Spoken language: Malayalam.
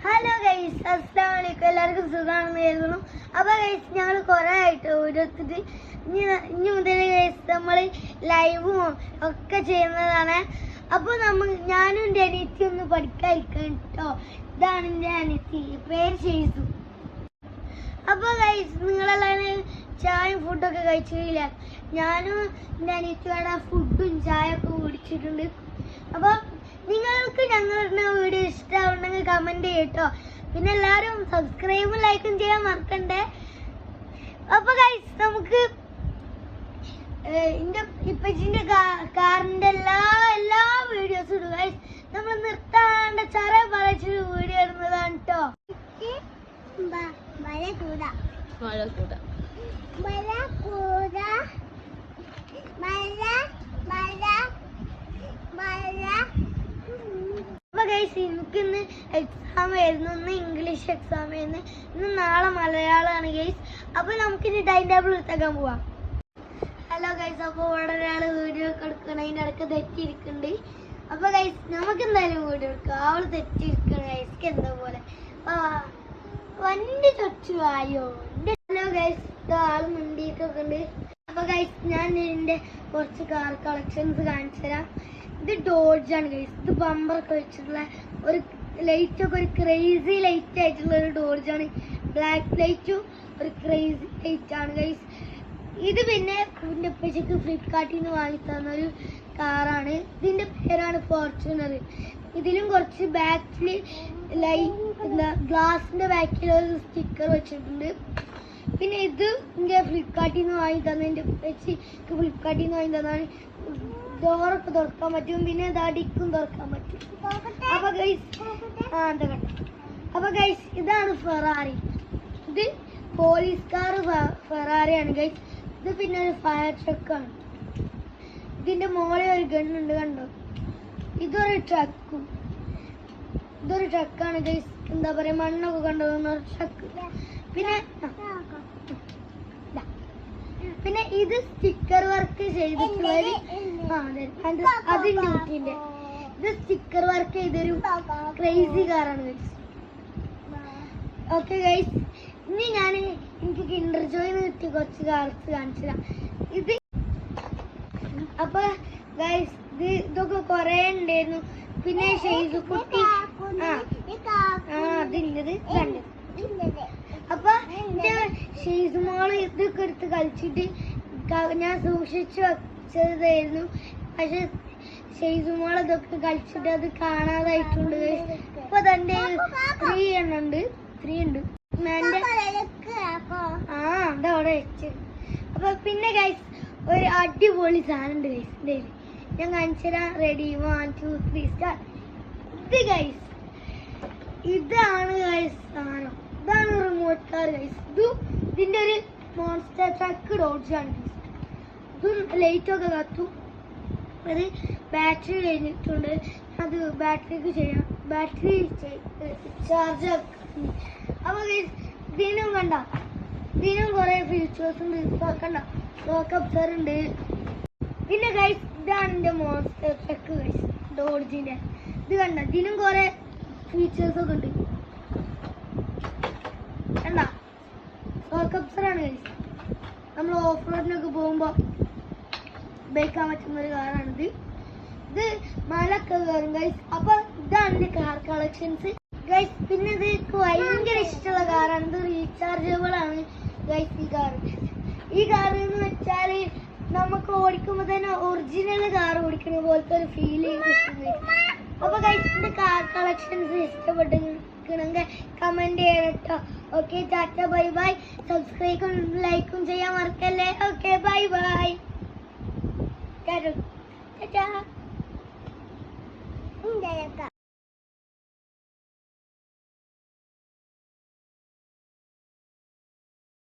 ഹലോ ഗൈസ്, അസ്സലാമു അലൈക്കും. എല്ലാവർക്കും സുഖമാണെന്ന് കരുതുന്നു. അപ്പോൾ ഗൈസ്, ഞങ്ങൾ കുറേ ആയിട്ട് ഓരോരുത്തർ ഇനി മുതൽ ഗൈസ് നമ്മൾ ലൈവും ഒക്കെ ചെയ്യുന്നതാണ്. അപ്പോൾ ഞാനും എൻ്റെ അനിയത്തി ഒന്ന് പഠിക്കാതിരിക്കണം കേട്ടോ. ഇതാണ് എൻ്റെ അനിയത്തി, പേര് ചെയ്തു. അപ്പോൾ ഗൈസ്, നിങ്ങളെല്ലാവരും ചായയും ഫുഡൊക്കെ കഴിച്ചില്ല. ഞാനും എൻ്റെ അനിയത്തിയുടെ ഫുഡും ചായയൊക്കെ കുടിച്ചിട്ടുണ്ട്. അപ്പോൾ നിങ്ങൾക്ക് ഞങ്ങളുടെ വീഡിയോ ഇഷ്ടമാവുണ്ടെങ്കിൽ കമന്റ് ചെയ്യട്ടോ. പിന്നെ എല്ലാവരും സബ്സ്ക്രൈബും ലൈക്കും ചെയ്യാൻ മറക്കണ്ടേ. അപ്പൊ ഗൈസ്, നമുക്ക് ഇപ്പച്ചിന്റെ കാറിന്റെ എല്ലാ വീഡിയോസും ഇടും ഗൈസ്. നമ്മൾ നിർത്താണ്ട ചറ പറച്ചൊരു വീഡിയോ ഇടുന്നതാണ് കേട്ടോ. അപ്പൊ ഗൈസ്, എനിക്കിന്ന് എക്സാം ആയിരുന്നു. ഇന്ന് ഇംഗ്ലീഷ് എക്സാം ആയിരുന്നു. ഇന്ന് നാളെ മലയാളമാണ് ഗൈസ്. അപ്പൊ നമുക്കിനി ടൈം ടേബിൾ എടുത്തേക്കാൻ പോവാം. ഹലോ ഗൈസ്, അപ്പോൾ ഇവിടെ ഒരാൾ വീഡിയോ ഒക്കെ എടുക്കണം. അതിൻ്റെ ഇടയ്ക്ക് തെറ്റിയിരിക്കുന്നുണ്ട്. അപ്പൊ ഗൈസ്, നമുക്ക് എന്തായാലും വീഡിയോ എടുക്കാം. അവള് തെറ്റിയിരിക്കണം ഗൈസ്ക്ക് എന്താ പോലെ വണ്ടി തൊച്ചു ആയോ. ഹലോ ഗൈസ്, ആള് മുണ്ടിയിട്ടൊക്കെ ഉണ്ട്. അപ്പൊ ഗൈസ്, ഞാൻ ഇതിന്റെ കുറച്ച് കാർ കളക്ഷൻസ് കാണിച്ചു തരാം. ഇത് ഡോഡ്ജാണ് ഗൈസ്. ഇത് ബമ്പറൊക്കെ വെച്ചിട്ടുള്ള ഒരു ലൈറ്റ് ഒക്കെ ഒരു ക്രേസി ലൈറ്റ് ആയിട്ടുള്ള ഒരു ഡോഡ്ജാണ്. ബ്ലാക്ക് ലൈറ്റും ഒരു ക്രേസി ലൈറ്റ് ആണ് ഗൈസ്. ഇത് പിന്നെ എൻ്റെ ഉപ്പച്ചക്ക് ഫ്ലിപ്കാർട്ടിൽ നിന്ന് വാങ്ങി തന്ന ഒരു കാറാണ്. ഇതിന്റെ പേരാണ് ഫോർച്യൂണർ. ഇതിലും കുറച്ച് ബാക്കിൽ ഗ്ലാസിന്റെ ബാക്കിൽ ഒരു സ്റ്റിക്കർ വെച്ചിട്ടുണ്ട്. പിന്നെ ഇത് എൻ്റെ ഫ്ലിപ്കാർട്ടിൽ നിന്ന് വാങ്ങി തന്നെ. എൻ്റെ ഉപ്പച്ചക്ക് ഫ്ലിപ്കാർട്ടിൽ നിന്ന് വാങ്ങി തന്നാണ്. ഡോറൊക്കെ തുറക്കാൻ പറ്റും. പിന്നെ അടിക്കും തുറക്കാൻ പറ്റും. അപ്പൊ ഗൈസ്, അപ്പൊ ഗൈസ്, ഇതാണ് ഫെറാറി. ഇത് പോലീസ് കാർ ഫെറാറിയാണ് ഗൈസ്. ഇത് പിന്നെ ഒരു ഫയർ ട്രക്കാണ്. ഇതിന്റെ മോളിൽ ഒരു ഗണ്ണുണ്ട്, കണ്ടോ. ഇതൊരു ട്രക്കാണ് ഗൈസ്. എന്താ പറയാ, മണ്ണൊക്കെ കണ്ടോന്ന ഒരു ട്രക്ക്. പിന്നെ ഇത് സ്റ്റിക്കർ വർക്ക് ചെയ്തിട്ടുള്ള അതിന്റെ ഊട്ടിന്റെ ഇത് സ്റ്റിക്കർ വർക്ക് ചെയ്തൊരു ക്രേസി കാറാണ് ഗൈസ്. ഓക്കെ ഗൈസ്, ഇനി എനിക്ക് കിൻഡർ ജോയിന്ന് കിട്ടിയ കുറച്ച് കാർസ് കാണിച്ചുതരാം. ഇത് അപ്പൊ ഗൈസ്, ഇതൊക്കെ കൊറേ ഉണ്ടായിരുന്നു. പിന്നെ ഷെയ്സുക്കുട്ടി അതിൻ്റെത് കണ്ടത്. അപ്പൊ ഷെയ്സുമോള് ഇതൊക്കെ എടുത്ത് കളിച്ചിട്ട് ഞാൻ സൂക്ഷിച്ചു വെച്ചതായിരുന്നു. പക്ഷെ ഷെയ്സുമോൾ ഇതൊക്കെ കളിച്ചിട്ട് അത് കാണാതായിട്ടുണ്ട്. ഇപ്പൊ തന്റെ 3 ഉണ്ട്. അതവിടെ വെച്ച്. അപ്പൊ പിന്നെ ഗൈസ്, ഒരു അടിപൊളി സാധനം ഉണ്ട് ഗൈസ്. ഞാൻ കാണിച്ചു തരാം. Ready, 1 2 3 start. ഇത് ഗൈസ്, ഇതാണ് ഗൈസ് സാധനം. ഇതാണ് റിമോട്ട് കാർ ഗൈസ്. ഇതിന്റെ ഒരു മോൺസ്റ്റർ ട്രക്ക് ഡോഡ്ജാണ് ഗൈസ്. ഇതും ലൈറ്റൊക്കെ കത്തും. അത് ബാറ്ററി കഴിഞ്ഞിട്ടുണ്ട്. അത് ബാറ്ററിക്ക് ചെയ്യാം. Battery charge. അപ്പൊ ഗൈസ്, ഇതിനും കുറെ ഫീച്ചേഴ്സ് ഉണ്ട്. കണ്ട, ലോക്കപ്സർ ഉണ്ട്. പിന്നെ ഗൈസ്, ഇതാണ് എന്റെ മോൺസ്റ്റർ ട്രക്ക് ഗൈസ്, ഡോഡ്ജിന്റെ. ഇത് കണ്ട, ഇതിനും കുറെ ഫീച്ചേഴ്സ് ഒക്കെ ഉണ്ട്. കണ്ട, ലോക്കപ്സർ ആണ് ഗൈസ്. നമ്മൾ ഓഫ് റോഡിനൊക്കെ പോകുമ്പോ ഉപയോഗിക്കാൻ പറ്റുന്ന ഒരു കാറാണിത്. ഇത് മലൊക്കെ കയറും ഗൈസ്. അപ്പൊ ഇതാണ് എന്റെ കാർ കളക്ഷൻസ് ഗൈസ്. പിന്നെ ഇത് ഭയങ്കര ഇഷ്ടമുള്ള കാറാണ്. ഇത് റീചാർജബിൾ ആണ് ഗൈസ്. ഈ കാർ എന്ന് വെച്ചാല് നമുക്ക് ഓടിക്കുമ്പോ തന്നെ ഒറിജിനൽ കാർ ഓടിക്കുന്ന പോലത്തെ ഒരു ഫീലിംഗ് കിട്ടുന്നത്. അപ്പൊ ഗൈസ്, എന്റെ കാർ കളക്ഷൻസ് ഇഷ്ടപ്പെട്ടെങ്കിൽ കമന്റ് ചെയ്യണം കേട്ടോ. Okay, tata, bye bye. സബ്സ്ക്രൈബും ലൈക്കും ചെയ്യാൻ മറക്കല്ലേ. Okay, bye bye. ടാറ്റ.